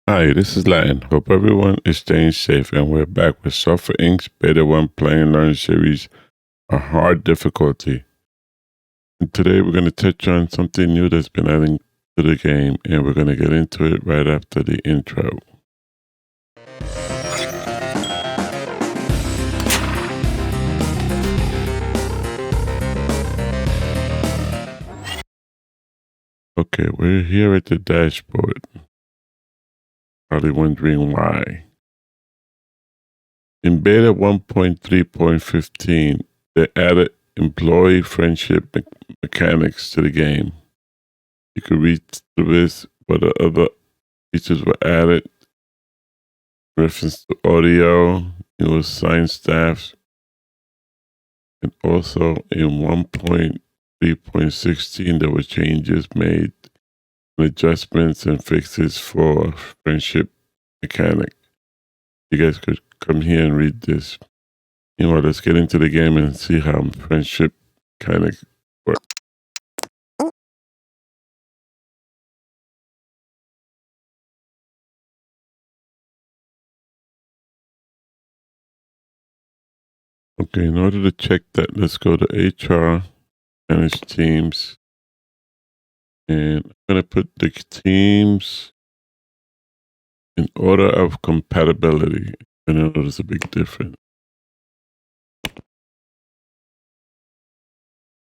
Hi, this is LatN. Hope everyone is staying safe, and we're back with Software Inc.'s Beta 1 Play and Learn series, A Hard Difficulty. And today we're going to touch on something new that's been added to the game, and we're going to get into it right after the intro. Okay, we're here at the dashboard. Probably wondering why. In Beta 1.3.15, they added employee friendship mechanics to the game. You could read through this, but the other features were added. Reference to audio, new assigned staff, and also in 1.3.16 there were changes made, adjustments and fixes for friendship mechanic. You guys could come here and read this. Let's get into the game and see how friendship mechanic works. Okay, in order to check that, let's go to HR, manage teams, and I'm going to put the teams in order of compatibility. I know there's a big difference.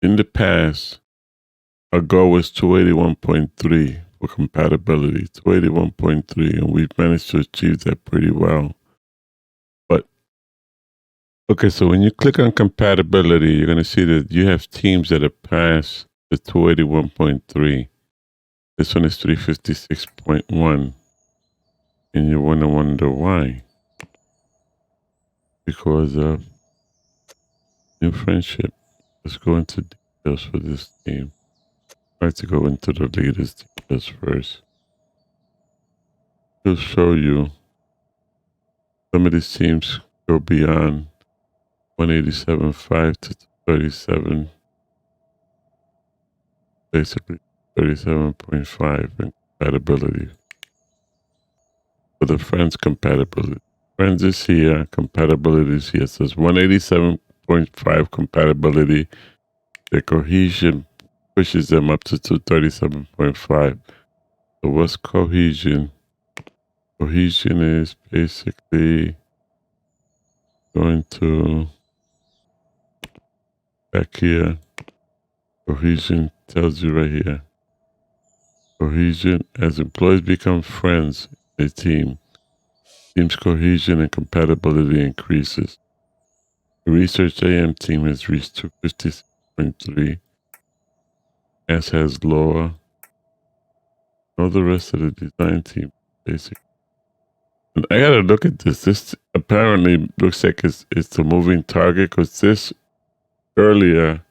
In the past, our goal was 281.3 for compatibility, 281.3, and we've managed to achieve that pretty well. But, okay, so when you click on compatibility, you're going to see that you have teams that have passed the 281.3. This one is 356.1. And you want to wonder why. Because of new friendship. Let's go into details for this team. I like to go into the latest details first. It'll show you some of these teams go beyond 187.5 to 37, basically 37.5 in compatibility. For the friends compatibility. Friends is here, compatibility is here. So it's 187.5 compatibility. The cohesion pushes them up to 237.5. So what's cohesion? Cohesion is basically going to back here. Cohesion tells you right here. Cohesion, as employees become friends in a team, team's cohesion and compatibility increases. The Research AM team has reached 256.3, as has lower. All the rest of the design team, basically. And I gotta look at this. This apparently looks like it's a moving target, because this earlier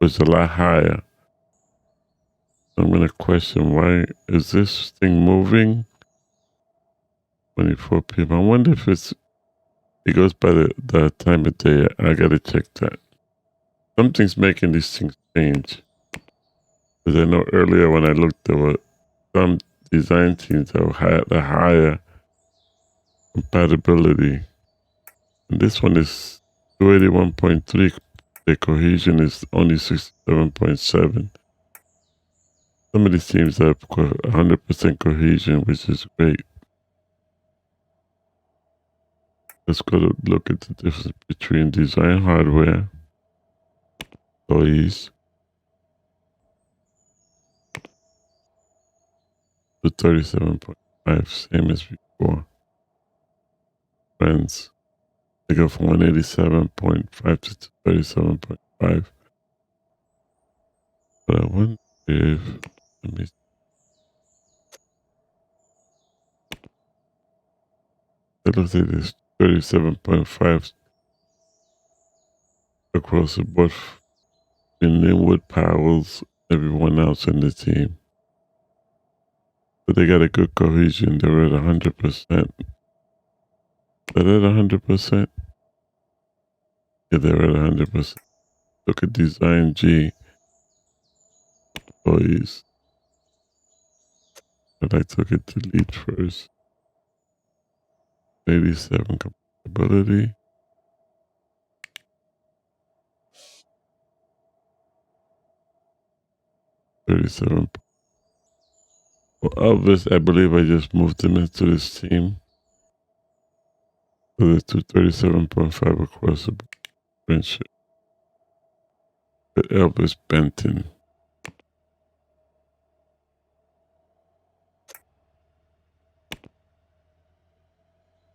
was a lot higher. I'm gonna question, why is this thing moving? 24 p.m. I wonder if it goes by the time of day. I gotta check that. Something's making these things change. Because I know earlier when I looked, there were some design teams that were higher compatibility. And this one is 281.3. The cohesion is only 67.7. Some of these teams have 100% cohesion, which is great. Let's go to look at the difference between design hardware, employees, to 37.5, same as before. Friends, they go from 187.5 to 37.5. But I wonder if, let me see. It looks like this 37.5 across the board in Linwood, Powell's, everyone else in the team. But they got a good cohesion. They're at 100%. They're at 100%. Yeah, they're at 100%. Look at Design G. Employees. I'd like to look at delete first. 87 compatibility. $37. For Elvis, I believe I just moved him into this team. So there's 237.5 across the friendship. But Elvis Benton.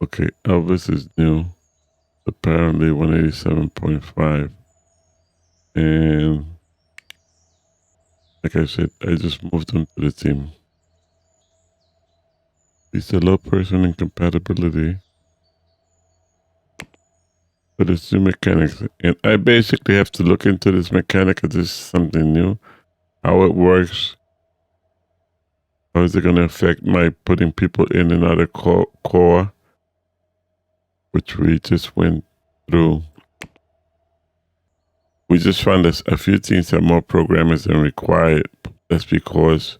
Okay, Elvis is new. Apparently 187.5. And like I said, I just moved him to the team. He's a low person in compatibility. But it's new mechanics. And I basically have to look into this mechanic because this is something new. How it works. How is it going to affect my putting people in and out of core? Which we just went through. We just found that a few teams have more programmers than required. That's because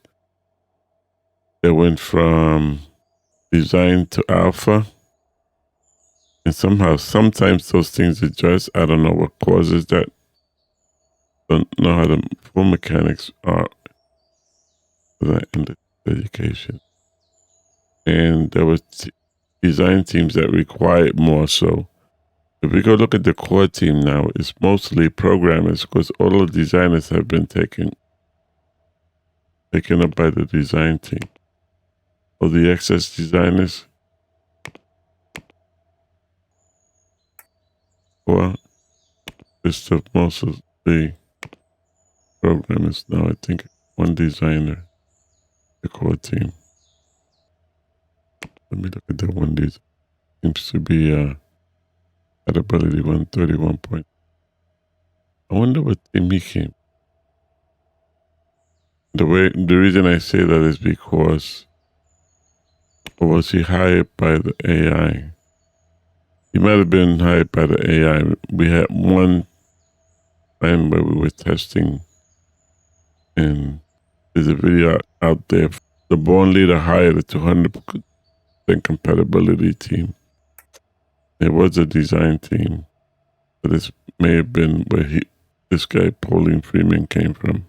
they went from design to alpha. And sometimes those things adjust. I don't know what causes that. Don't know how the full mechanics are. In the education. And there were design teams that required more. So if we go look at the core team now, it's mostly programmers because all the designers have been taken up by the design team. All the excess designers, well, it's most of the programmers now. I think one designer, the core team. Let me look at that one design. Seems to be compatibility 131 point. I wonder what team he came. The reason I say that is because, or was he hired by the AI? He might have been hired by the AI. We had one time where we were testing, and there's a video out there. The Born Leader hired a 200% compatibility team. It was a design team, but this may have been where this guy, Pauline Freeman, came from.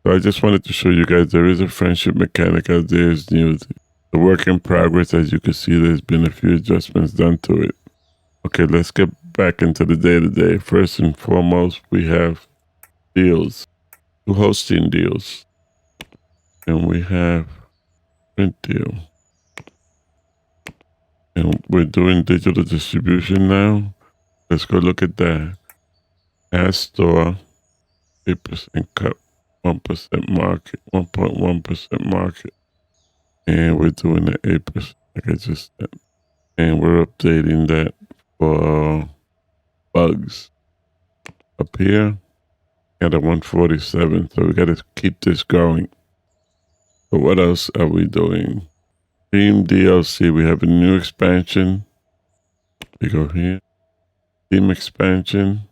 So I just wanted to show you guys there is a friendship mechanic out there. It's new. The work in progress, as you can see, there's been a few adjustments done to it. Okay, let's get back into the day-to-day. First and foremost, we have deals, 2 hosting deals. And we have print deal. And we're doing digital distribution now. Let's go look at that. Ad store, 8% cut, 1% market, 1.1% market. And we're doing the 8%, like I just said. And we're updating that for bugs. Up here, got a 147, so we got to keep this going. But what else are we doing? Team DLC, we have a new expansion. We go here. Team expansion.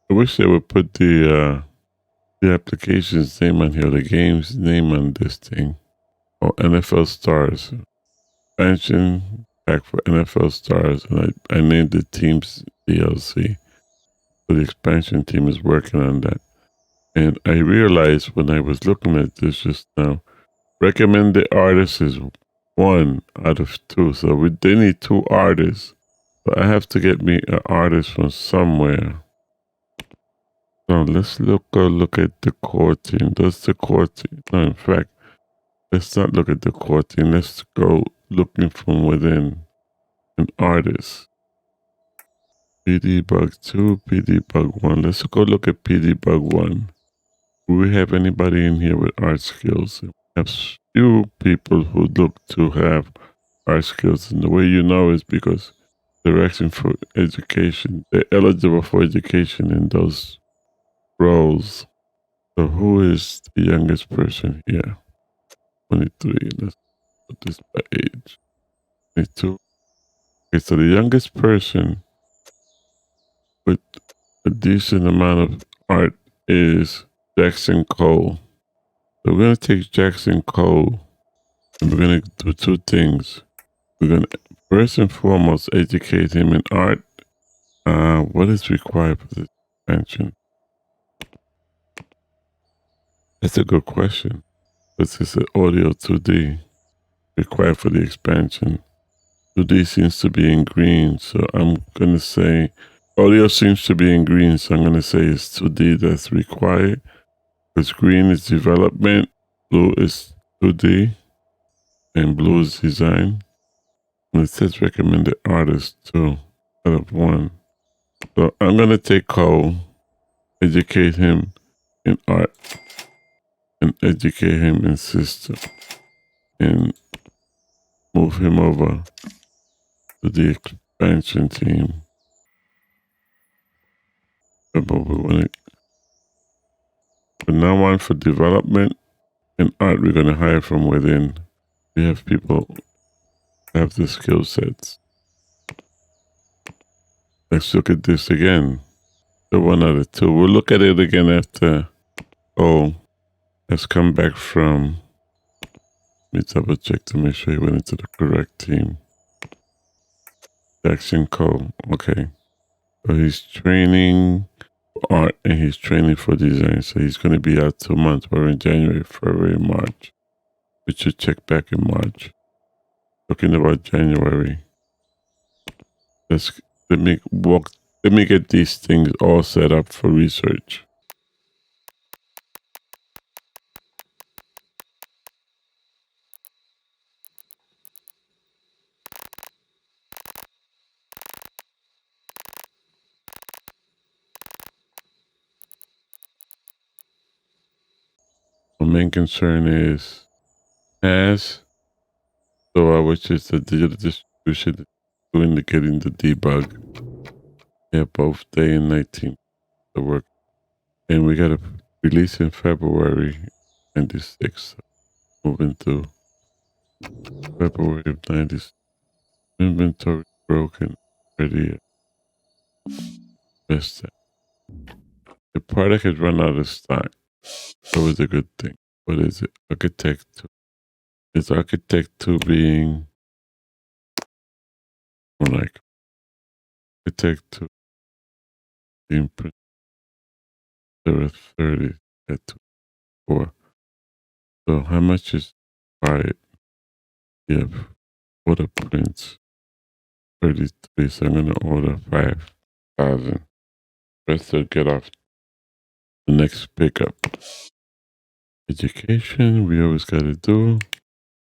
I wish they would put the application's name on here, the game's name on this thing. Oh, NFL Stars. Expansion pack for NFL Stars. And I named the team's DLC. So the expansion team is working on that. And I realized when I was looking at this just now, recommended artists is 1 out of 2. So they need 2 artists. But I have to get me an artist from somewhere. Now let's look at the core team. Does the core team? No, in fact, let's not look at the core team. Let's go looking from within an artist. PD Bug 2, PD Bug 1. Let's go look at PD Bug 1. Do we have anybody in here with art skills? We have few people who look to have art skills. And the way you know is because they're asking for education. They're eligible for education in those roles. So who is the youngest person here? 23. Let's put this by age. 22. Okay, so the youngest person with a decent amount of art is Jackson Cole. So we're going to take Jackson Cole and we're going to do two things. We're going to first and foremost educate him in art. What is required for this expansion? That's a good question. This is an audio 2D required for the expansion. 2D seems to be in green, so I'm going to say audio seems to be in green, so I'm going to say it's 2D that's required. Because green is development, blue is 2D, and blue is design. And it says recommended artist 2 out of 1. So I'm going to take Cole, educate him in art, and educate him in system, and move him over to the expansion team. But we want to, from now on for development and art, we're going to hire from within. We have people have the skill sets. Let's look at this again. The 1 out of 2. We'll look at it again after has come back from. Let me double check to make sure he went into the correct team. Jackson Cole. Okay. So he's training art and he's training for design. So he's going to be out 2 months. We're in January, February, March. We should check back in March. Talking about January. Let me get these things all set up for research. The main concern is which is the digital distribution to indicating the debug. Yeah, both day and night team to work. And we got a release in February 96. Moving to February of 96. Inventory broken. Ready. Best. The product has run out of stock. That was a good thing. What is it? Architect 2. Is Architect 2 being like Architect 2 being printed? There are 30 at 4. So how much is by yeah, order prints 33, so I'm gonna order 5,000. Rest will get off the next pickup. Education, we always gotta do.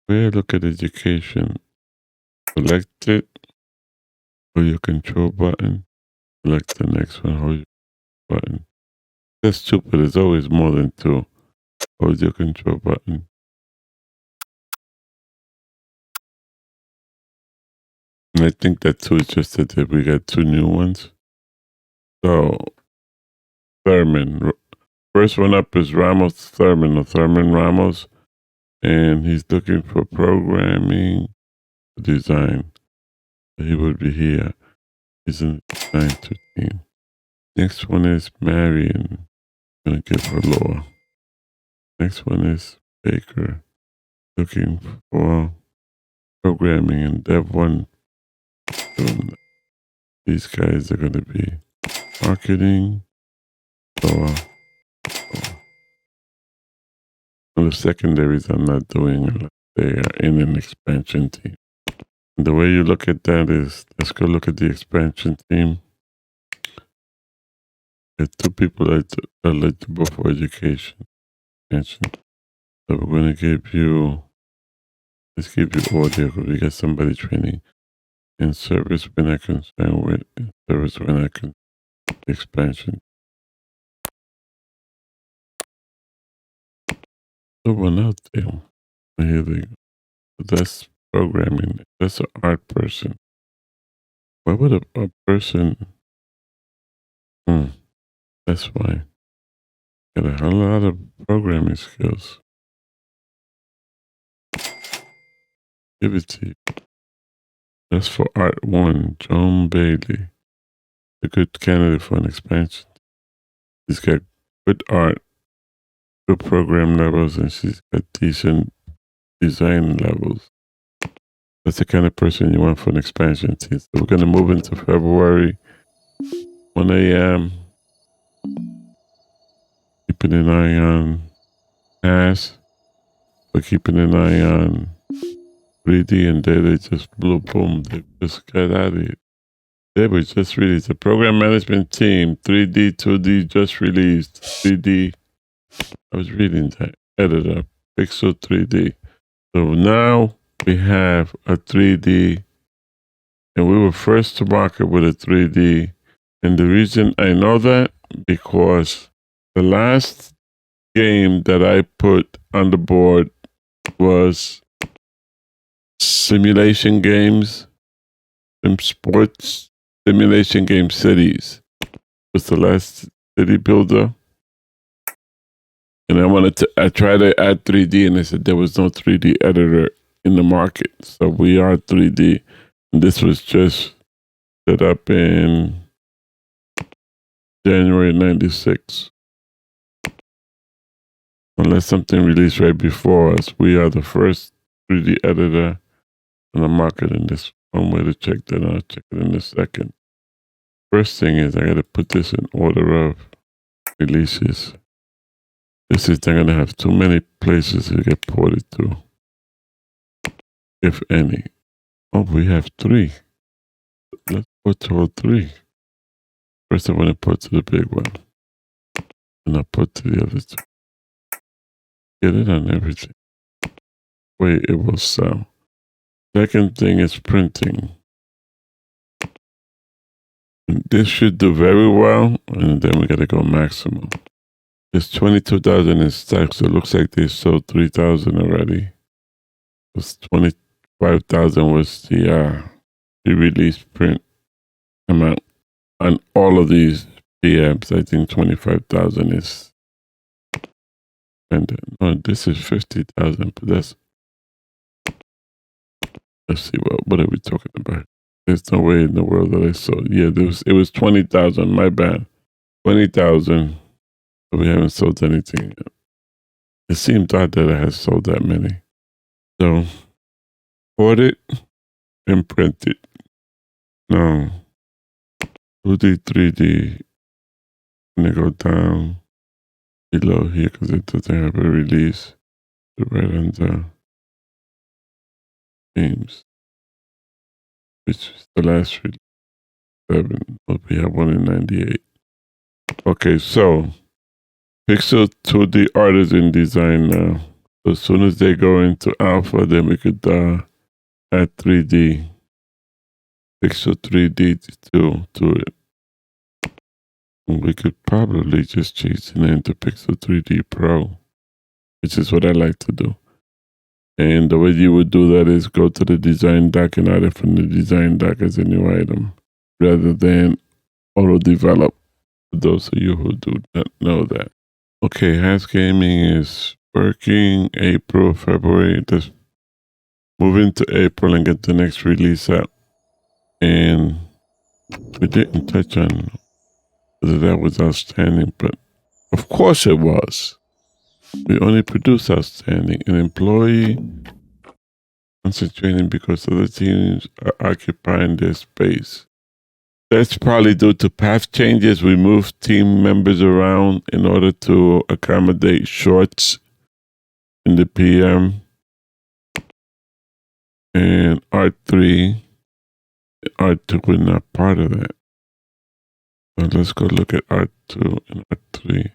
Where look at education. Select it, hold your control button, select the next one, hold your button. That's stupid, there's always more than 2. Hold your control button. And I think that 2 is just that we got 2 new ones. So Thurman. First one up is Ramos Thurman, or Thurman Ramos. And he's looking for programming design. He would be here. He's in the design team. Next one is Marion. I'm going to give her Laura. Next one is Baker. Looking for programming and Dev 1. These guys are going to be marketing. Laura. And the secondaries I'm not doing unless they are in an expansion team. And the way you look at that is, let's go look at the expansion team. There's 2 people that are eligible for education. So we're going to give you, let's give you audio because we got somebody training in service when I concern with, in service when I can expansion. So one out there. Here they go. So that's programming. That's an art person. Why would a person? That's why. Got a whole lot of programming skills. Give it to you. That's for Art 1, Joan Bailey. A good candidate for an expansion. He's got good art, good program levels and she's got decent design levels. That's the kind of person you want for an expansion team. So we're going to move into February, 1 a.m. Keeping an eye on Pass. We're keeping an eye on 3D, and they just blew, boom, they just got out of it. They were just released. The program management team, 3D, 2D just released. 3D, I was reading that editor, Pixel 3D. So now we have a 3D, and we were first to market with a 3D. And the reason I know that, because the last game that I put on the board was simulation games, some sports simulation game cities. Was the last city builder. And I tried to add 3D, and they said there was no 3D editor in the market. So we are 3D. And this was just set up in January 96. Unless something released right before us, we are the first 3D editor in the market. And this one way to check that out. I'll check it in a second. First thing is I got to put this in order of releases. This is not going to have too many places to get ported to, if any. Oh, we have 3. Let's port to all 3. First, I want to port to the big one, and I'll put to the other 2. Get it on everything. Way it will sound. Second thing is printing. And this should do very well, and then we got to go maximum. There's 22,000 in stock, so it looks like they sold 3,000 already. It's 25,000 was the release print amount. On all of these PMs, I think 25,000 is. And no, this is 50,000, but that's. Let's see, what are we talking about? There's no way in the world that I sold. Yeah, it was 20,000, my bad. 20,000. We haven't sold anything yet. It seemed odd that I had sold that many. So, port it and print it. Now, 2D, 3D, I'm going to go down below here because it doesn't have a release. Right under games, which is the last release, 7, but we have one in 98. Okay, so Pixel 2D Artisan Design now. So as soon as they go into alpha, then we could add 3D, Pixel 3D to it. And we could probably just change the name to Pixel 3D Pro, which is what I like to do. And the way you would do that is go to the design doc and add it from the design doc as a new item, rather than auto-develop, for those of you who do not know that. Okay, Has Gaming is working April, February. Let's move into April and get the next release out. And we didn't touch on whether that was outstanding, but of course it was. We only produce outstanding. An employee concentrating because other teams are occupying their space. That's probably due to path changes. We moved team members around in order to accommodate shorts in the PM. And R3 was not part of that. So let's go look at R2 and R3.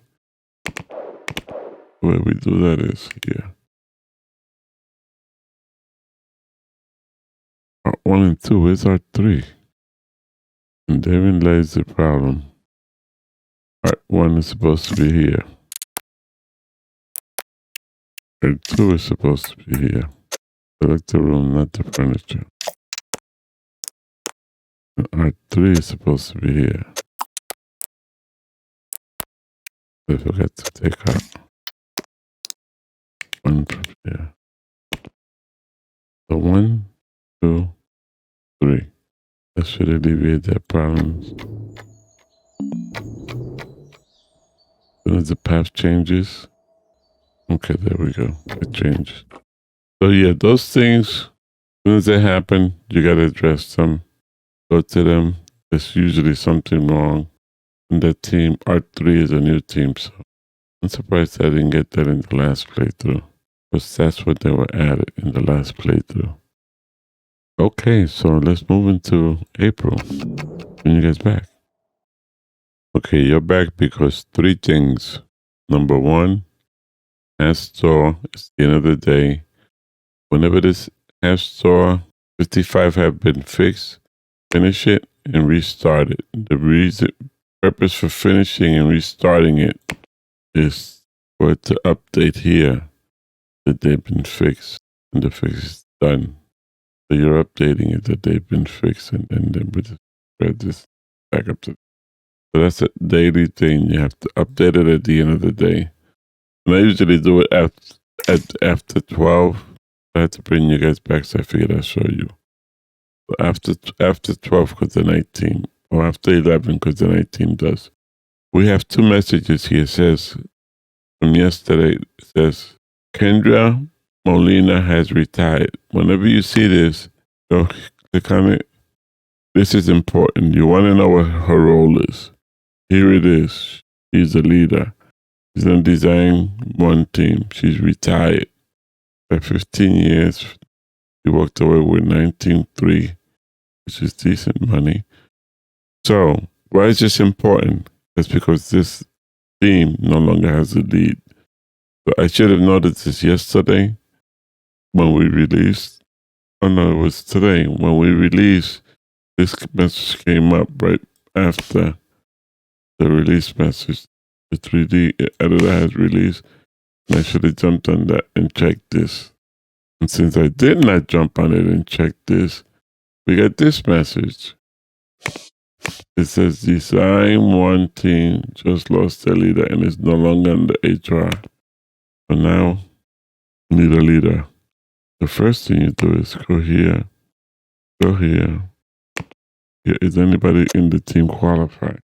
The way we do that is here. R1 and 2 is R3. And therein lies the problem. R1 is supposed to be here. R2 is supposed to be here. Select the room, not the furniture. And R3 is supposed to be here. I forgot to take out one from here. So 1, 2, 3. That should alleviate that problem. As soon as the path changes, Okay, there we go. It changed. So yeah, those things, as soon as they happen, you gotta address them. Go to them. There's usually something wrong. And that team, R3 is a new team, so I'm surprised I didn't get that in the last playthrough. Because that's what they were added in the last playthrough. Okay, so let's move into April. When you guys back? Okay, you're back because three things. Number one, half store is the end of the day. Whenever this half store 55 have been fixed, finish it and restart it. The reason purpose for finishing and restarting it is for it to update here that they've been fixed and the fix is done. So you're updating it that they've been fixed and then we just spread this back up to. So that's a daily thing. You have to update it at the end of the day. And I usually do it after 12. I had to bring you guys back, so I figured I'd show you. So after 12 because the night team, or after 11 because the night team does. We have two messages here. It says from yesterday, it says Kendra Molina has retired. Whenever you see this, go click on it. This is important. You want to know what her role is. Here it is. She's a leader. She's on design one team. She's retired. For 15 years, she walked away with 19.3, which is decent money. So, why is this important? That's because this team no longer has a lead. So I should have noticed this yesterday when we released. Oh no, it was today. When we released, this message came up right after the release message. The 3D editor has released. And I should have jumped on that and checked this. And since I did not jump on it and check this, we got this message. It says Design One team just lost their leader and is no longer under HR. So now we need a leader. The first thing you do is go here. Is anybody in the team qualified?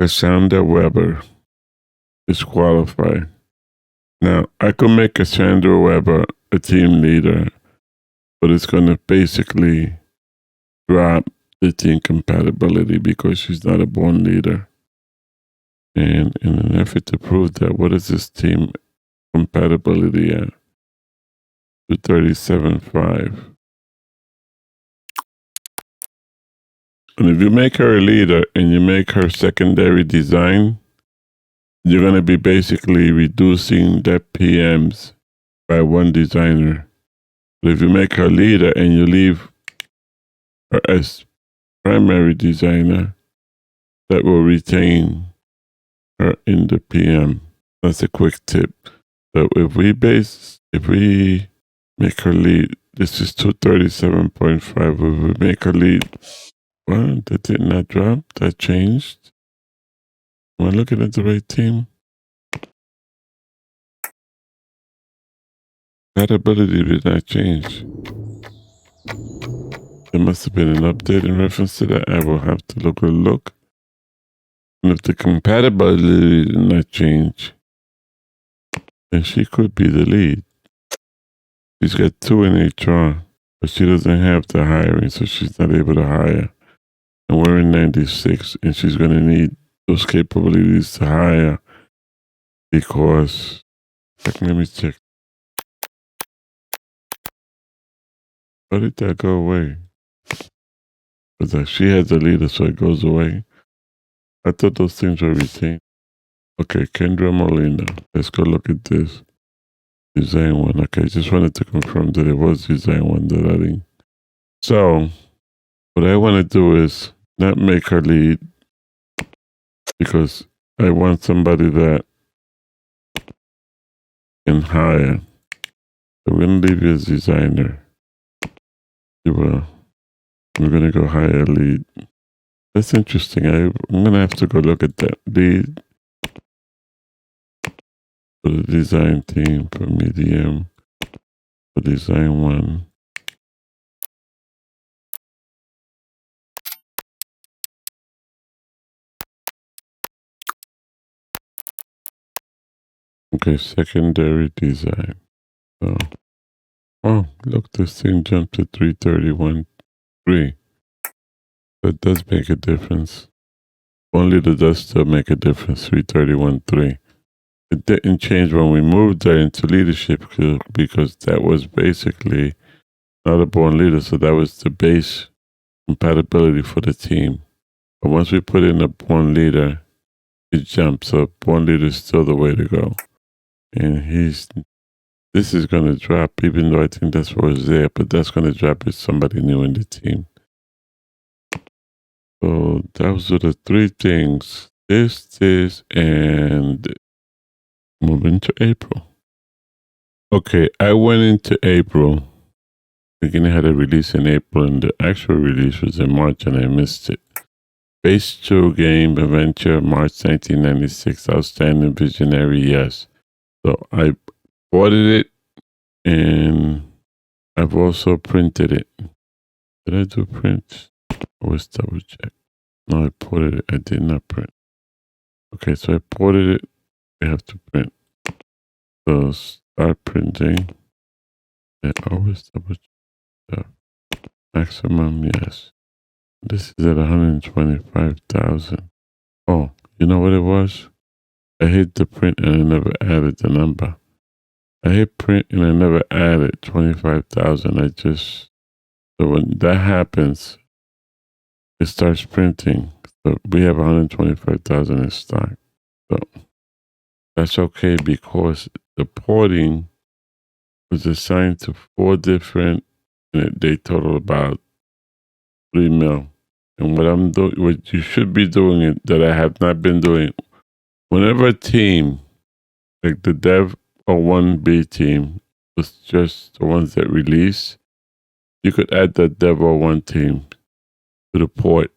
Cassandra Weber is qualified. Now, I could make Cassandra Weber a team leader, but it's going to basically drop the team compatibility because she's not a born leader. And in an effort to prove that, what is this team compatibility at? 237.5. And if you make her a leader and you make her secondary design, you're going to be basically reducing the PMs by one designer. But if you make her leader and you leave her as primary designer, that will retain her in the PM. That's a quick tip. So if we make her lead, this is 237.5. If we make her lead, well, that did not drop. That changed. Am I looking at the right team? Compatibility did not change. There must have been an update in reference to that. I will have to look. And if the compatibility did not change, then she could be the lead. She's got 2 in HR, but she doesn't have the hiring, so she's not able to hire. And we're in 96, and she's going to need those capabilities to hire because, let me check. How did that go away? Because she has a leader, so it goes away. I thought those things were retained. Okay, Kendra Molina. Let's go look at this. Design one. Okay, just wanted to confirm that it was design one that I didn't. So, what I want to do is not make her lead because I want somebody that can hire. So we're going to leave you as designer. We're going to go hire a lead. That's interesting. I'm going to have to go look at that lead for the design team for medium, for design one. Okay, secondary design. So, oh, look, this thing jumped to 331.3. That does make a difference. Only the does still make a difference, 331.3. It didn't change when we moved there into leadership because that was basically not a born leader. So that was the base compatibility for the team. But once we put in a born leader, it jumps up. Born leader is still the way to go. And this is going to drop, even though I think that's what was there, but that's going to drop if somebody new in the team. So those are the three things. This, and moving to April. Okay, I went into April. Beginning had a release in April, and the actual release was in March, and I missed it. Phase 2 game, Adventure, March 1996. Outstanding Visionary, yes. So I ordered it, and I've also printed it. Did I do print? Always double check. No, I ported it. I did not print. Okay, so I ported it. I have to print. So start printing. I always double check. Maximum, yes. This is at 125,000. Oh, you know what it was? I hit the print and I never added the number. I hit print and I never added 25,000. So when that happens, it starts printing. So we have 125,000 in stock. So that's okay because the porting was assigned to 4 different, and they total about 3 mil. And what you should be doing it that I have not been doing, whenever a team, like the Dev or 1B team, was just the ones that release, you could add that Dev or 1 team to the port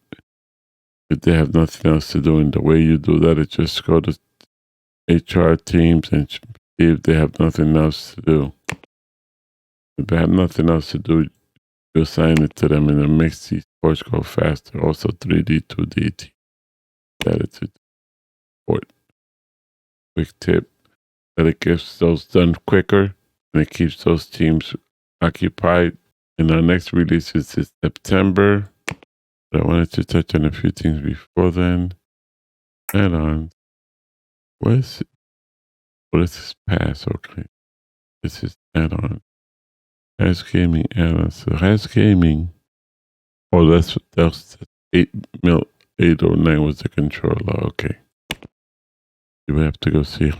if they have nothing else to do. And the way you do that is just go to HR teams and see if they have nothing else to do. If they have nothing else to do, you assign it to them, and it makes these ports go faster. Also 3D, 2D, added to the port. Quick tip, that it gets those done quicker and it keeps those teams occupied. And our next release is in September. But I wanted to touch on a few things before then. Add-ons. What is it? What is this pass? Okay. This is add-on. Has Gaming add-on. So Has Gaming. Oh, that's 809 was the controller. Okay. You will have to go see.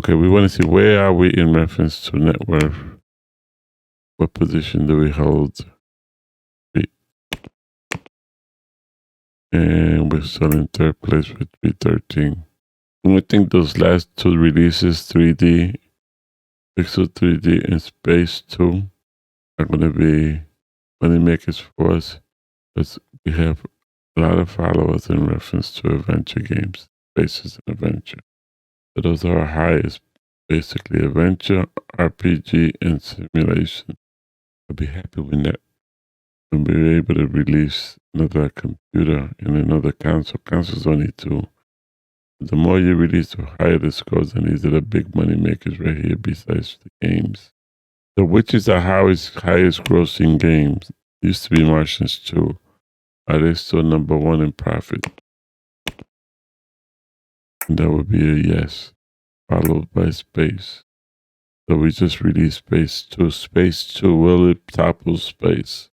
Okay, we want to see where are we in reference to net worth. What position do we hold? And we're still in 3rd place with 313. And I think those last 2 releases, 3D, Pixel 3D, and Space 2, are going to be money makers for us because we have a lot of followers in reference to adventure games, Spaces and Adventure. So those are our highest, basically adventure, RPG, and simulation. I'll be happy with that. And we're able to release another computer and another console. Console's only 2. The more you release, the higher the scores, and these are the big money makers right here besides the games. So which is the highest grossing games? Used to be Martians 2. Are they still number 1 in profit? And that would be a yes, followed by Space. So we just released Space 2. Space 2, will it topple Space?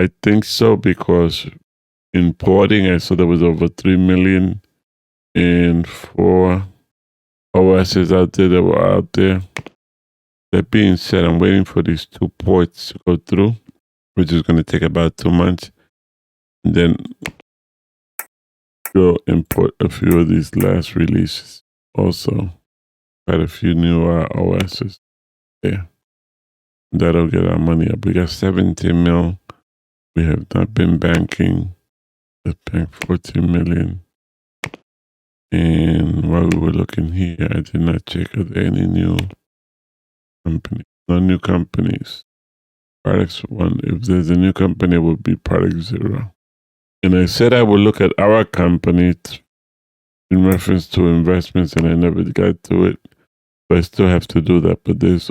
I think so, because in porting, I saw there was over 3 million in 4 OSs out there that were out there. That being said, I'm waiting for these 2 ports to go through, which is going to take about 2 months. And then go import a few of these last releases. Also, quite a few new OSs there. That'll get our money up. We got 17 mil. We have not been banking. Let's bank 14 million. And while we were looking here, I did not check are there any new companies. No new companies. Products 1. If there's a new company, it would be product 0. And I said I would look at our company in reference to investments, and I never got to it. So I still have to do that. But there's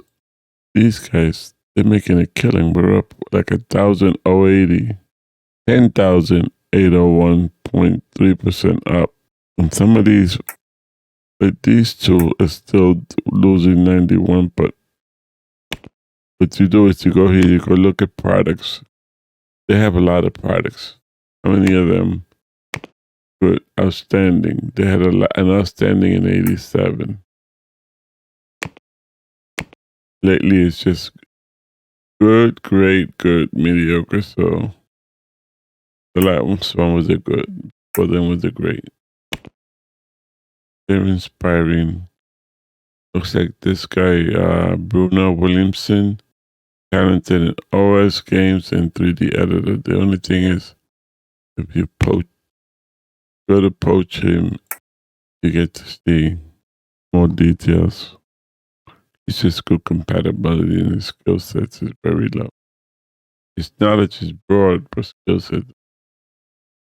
these guys, they're making a killing. We're up like 1,080, 10,801.3% up. And some of these, like these two, are still losing 91. But what you do is you go here, you go look at products. They have a lot of products. How many of them were outstanding? They had an outstanding in 87. Lately, it's just good, great, good, mediocre. So the last one was a good, but then was a great. They're inspiring. Looks like this guy, Bruno Williamson, talented in OS games and 3D editor. The only thing is, if you go to poach him, you get to see more details. It's just good compatibility, and his skill sets is very low. His knowledge is broad, but skill set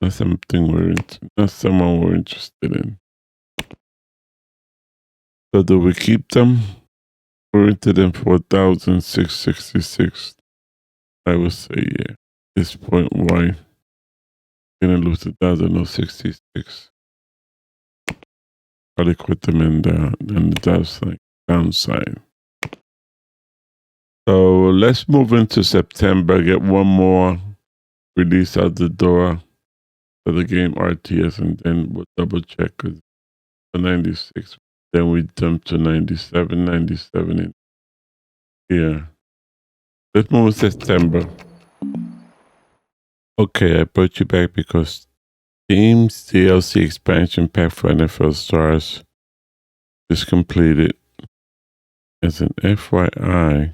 not someone we're interested in. So do we keep them? We're into them 4,666. I would say yeah. At this point, why? Gonna lose 1,066. Probably quit them in the downside. So let's move into September. Get one more release out the door for the game RTS, and then we'll double check because the 96. Then we jump to 97, 97 in here. Let's move to September. Okay, I brought you back because Teams DLC expansion pack for NFL Stars is completed. As an FYI,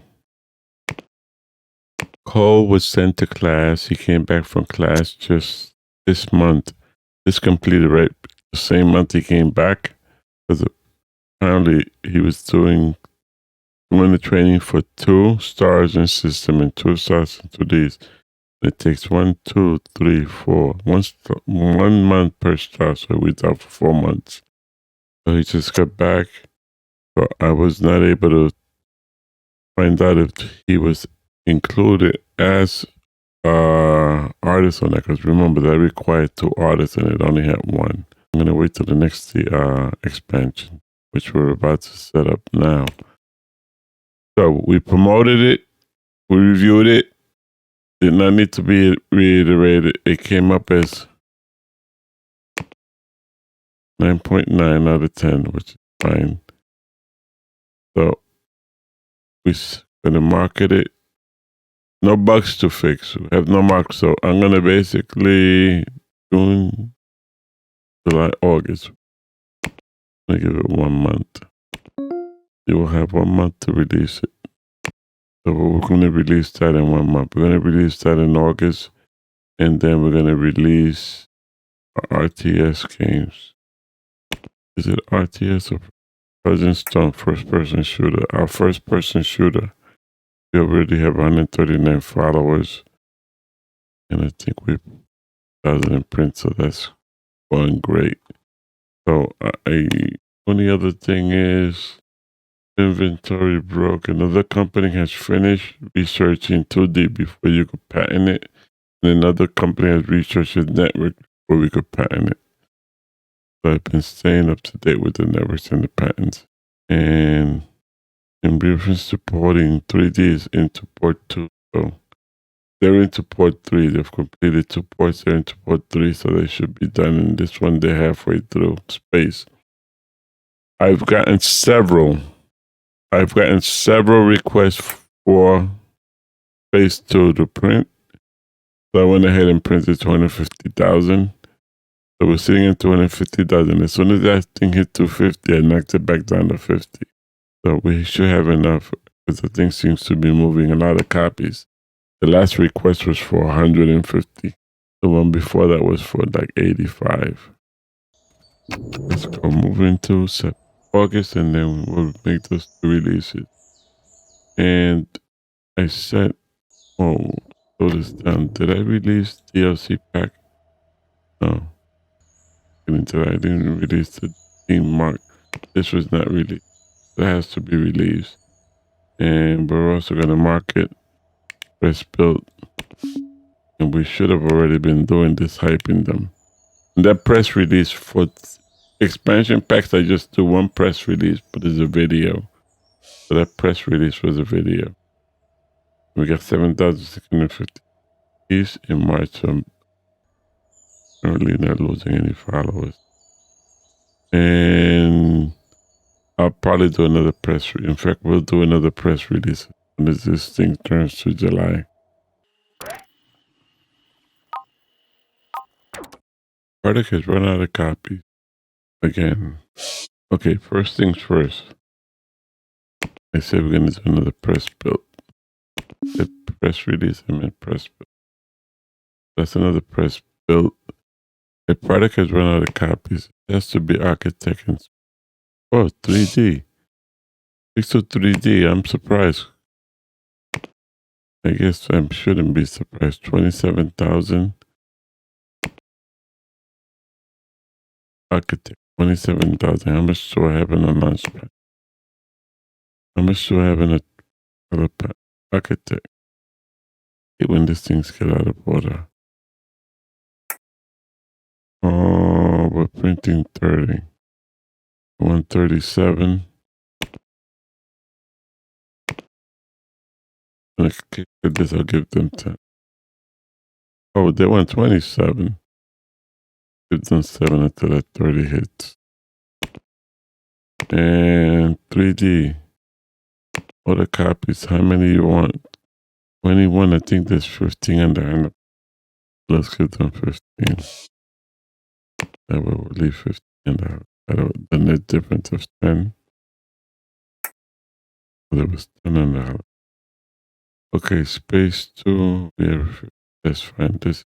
Cole was sent to class. He came back from class just this month. This completed right the same month he came back. Because apparently he was doing the training for 2 stars in system and 2 stars in 2Ds. It takes 1, 2, 3, 4, 1 month per star. So we out for 4 months. So he just got back. But I was not able to find out if he was included as artist on that, because remember that required 2 artists and it only had 1. I'm gonna wait till the next expansion, which we're about to set up now. So we promoted it, we reviewed it, did not need to be reiterated. It came up as 9.9 out of 10, which is fine. So we're gonna market it. No bugs to fix. We have no marks. So I'm gonna basically June, July, August. I'm gonna give it 1 month. You will have 1 month to release it. So we're gonna release that in 1 month. We're gonna release that in August, and then we're gonna release our RTS games. Is it RTS or President Stone first person shooter? Our first person shooter. We already have 139 followers, and I think we've 1,000 in print, so that's going great. So only other thing is inventory broke. Another company has finished researching 2D before you could patent it, and another company has researched the network before we could patent it. So I've been staying up to date with the networks and the patents, and we've been supporting 3Ds into port 2. So they're into port 3. They've completed 2 ports. They're into port 3, so they should be done in this one. They're halfway through space. I've gotten several requests for phase 2 to print. So I went ahead and printed 250,000. So we're sitting at 250,000. As soon as that thing hit 250, I knocked it back down to 50. So we should have enough because the thing seems to be moving a lot of copies. The last request was for 150. The one before that was for like 85. Let's go move into August, and then we'll make those 2 releases. And I said, slow this down. Did I release DLC pack? No. I didn't release the team mark. This was not released. It has to be released. And we're also going to mark it press build. And we should have already been doing this, hyping them. And that press release for expansion packs, I just do one press release, but it's a video. So that press release was a video. We got 7,650 keys in March. So I'm currently not losing any followers. And I'll probably do another press release. In fact, we'll do another press release when this thing turns to July. Product has run out of copies. Again. Okay, first things first. I said we're going to do another press build. The press release, I meant press build. That's another press build. The product has run out of copies. It has to be architect and... Oh, 3D. Pixel 3D. I'm surprised. I guess I shouldn't be surprised. 27,000. Architect. 27,000. How much do I have in a launchpad? How much do I have in a color pad? Architect. When these things get out of order. Oh, we're printing 30. 137. When I kick this, I'll give them 10. Oh, they want 27. Give them 7 until that 30 hits. And 3D. Other copies. How many you want? 21. I think there's 15 on the hand. Let's give them 15. That way we'll leave 15 in the house. The net difference of 10. There was 10 on the house. Okay, space 2. That's fine. This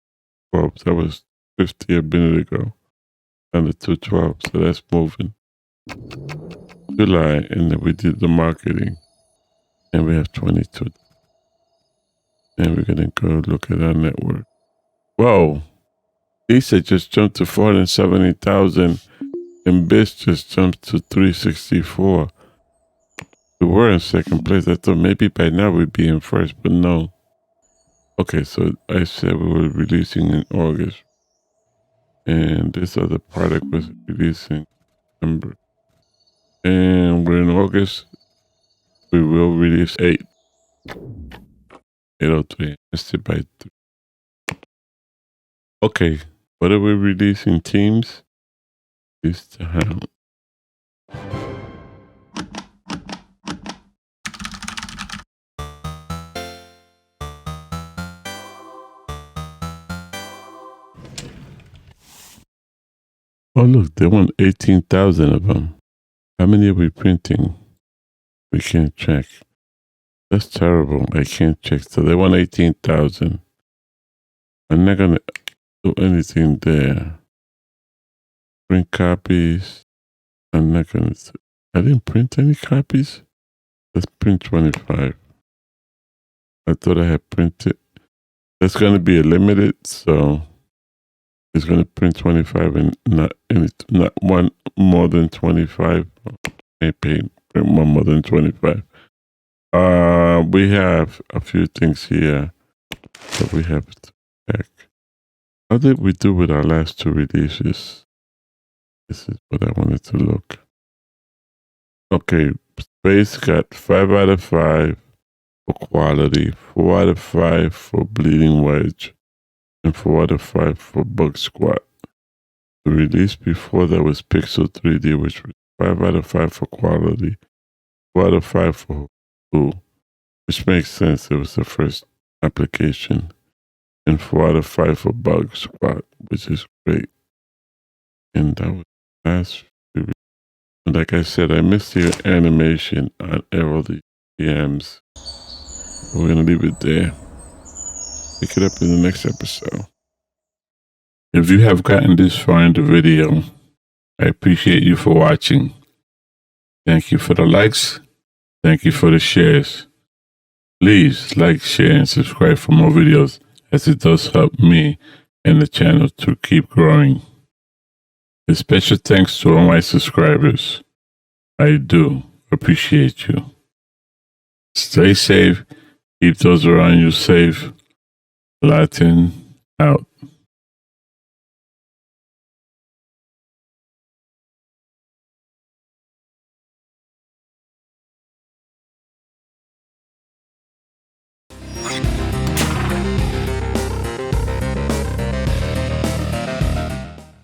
12. That was 50 a minute ago. And the 212. So that's moving. July. And then we did the marketing. And we have 22. And we're going to go look at our network. Whoa. Lisa just jumped to 470,000. And BIS just jumped to 364. We were in second place. I thought maybe by now we'd be in first, but no. Okay, so I said we were releasing in August. And this other product was releasing in September. And we're in August. We will release 8. 803. Missed it by 3. Okay, what are we releasing? Teams? Is to have. Oh, look, they want 18,000 of them. How many are we printing? We can't check. That's terrible. I can't check. So they want 18,000. I'm not going to do anything there. Print copies. I'm not going to. I didn't print any copies. Let's print 25. I thought I had printed. That's going to be a limited, so it's going to print 25 and not one more than 25. Print one more than 25. We have a few things here that we have to check. How did we do with our last 2 releases? This is what I wanted to look. Okay, Space got 5 out of 5 for quality, 4 out of 5 for bleeding wedge, and 4 out of 5 for bug squat. The release before that was Pixel 3D, which was 5 out of 5 for quality, 4 out of 5 for Who, which makes sense. It was the first application, and 4 out of 5 for bug squat, which is great. And that was last. Like I said, I missed the animation on all the PMs. We're going to leave it there. Pick it up in the next episode. If you have gotten this far in the video, I appreciate you for watching. Thank you for the likes. Thank you for the shares. Please like, share, and subscribe for more videos, as it does help me and the channel to keep growing. A special thanks to all my subscribers. I do appreciate you. Stay safe. Keep those around you safe. LatN out.